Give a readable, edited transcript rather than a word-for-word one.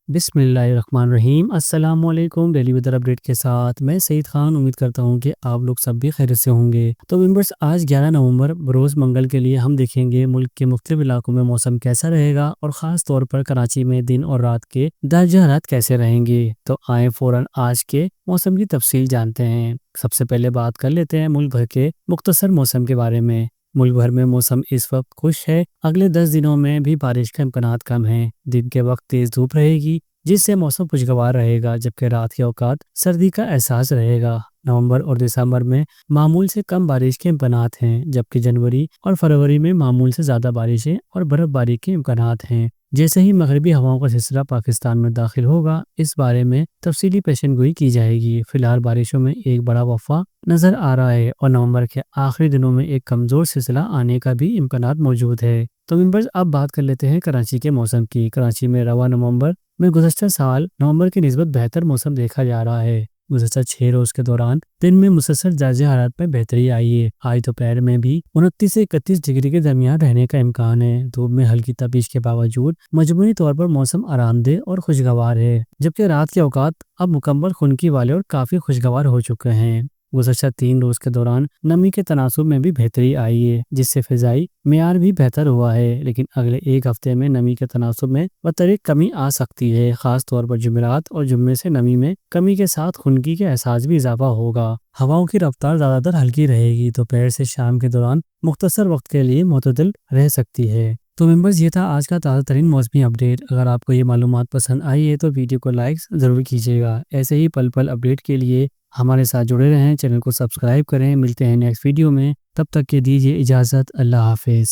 बिस्मिल्लाहिर्रहमानिर्रहीम। अस्सलाम वालेकुम। डेली वेदर अपडेट के साथ मैं सईद खान उम्मीद करता हूँ कि आप लोग सब भी खैरियत से होंगे। तो विंबर्स, आज 11 नवंबर बरोज़ मंगल के लिए हम देखेंगे मुल्क के मुख्तलिफ इलाकों में मौसम कैसा रहेगा और ख़ास तौर पर कराची में दिन और रात के दर्जा हरारत कैसे रहेंगे। तो आए फ़ौरन आज के मौसम की तफसील जानते हैं। सबसे पहले बात कर लेते हैं मुल्क भर के मुख्तसर मौसम के बारे में। मुल्क भर में मौसम इस वक्त खुश है। अगले 10 दिनों में भी बारिश का इम्कानात कम है। दिन के वक्त तेज धूप रहेगी जिससे मौसम खुशगवार रहेगा, जबकि रात के औकात सर्दी का एहसास रहेगा। नवंबर और दिसंबर में मामूल से कम बारिश के इम्कानात हैं, जबकि जनवरी और फरवरी में मामूल से ज़्यादा बारिशें और बर्फबारी के इम्कानात हैं। जैसे ही मगरबी हवाओं का सिलसिला पाकिस्तान में दाखिल होगा, इस बारे में तफसीली पेशेनगोई की जाएगी। फिलहाल बारिशों में एक बड़ा वफा नज़र आ रहा है और नवंबर के आखिरी दिनों में एक कमज़ोर सिलसिला आने का भी इम्कानात मौजूद है। तो मेंबर्स, अब बात कर लेते हैं कराची के मौसम की। कराची में रवा नवंबर में गुज़श्ता साल नवंबर की निस्बत बेहतर मौसम देखा जा रहा है। गुज़श्ता 6 रोज़ के दौरान दिन में मुसलसल दर्जा हरारत में बेहतरी आई है। आज दोपहर में भी 29 से 31 डिग्री के दरमियान रहने का इम्कान है। धूप में हल्की तपिश के बावजूद मजमूई तौर पर मौसम आरामदेह और खुशगवार है, जबकि रात के औकात अब मुकम्मल खुनकी वाले और काफ़ी खुशगवार हो चुके हैं। गुज़श्ता 3 रोज़ के दौरान नमी के तनासुब में भी बेहतरी आई है, जिससे फ़िज़ाई मेयार भी बेहतर हुआ है। लेकिन अगले एक हफ्ते में नमी के तनासुब में बतरीक कमी आ सकती है। ख़ास तौर पर जुमेरात और जुम्मे से नमी में कमी के साथ खुनकी के एहसास भी इजाफा होगा। हवाओं की रफ्तार ज़्यादातर हल्की रहेगी। दोपहर से शाम के दौरान मुख्तसर वक्त के लिए मुतदिल रह सकती है। तो मेंबर्स, ये था आज का ताज़ा तरीन मौसमी अपडेट। अगर आपको ये मालूमात पसंद आई है तो वीडियो को लाइक ज़रूर कीजिएगा। ऐसे ही पल पल अपडेट के लिए हमारे साथ जुड़े रहें, चैनल को सब्सक्राइब करें। मिलते हैं नेक्स्ट वीडियो में, तब तक के दीजिए इजाज़त। अल्लाह हाफिज़।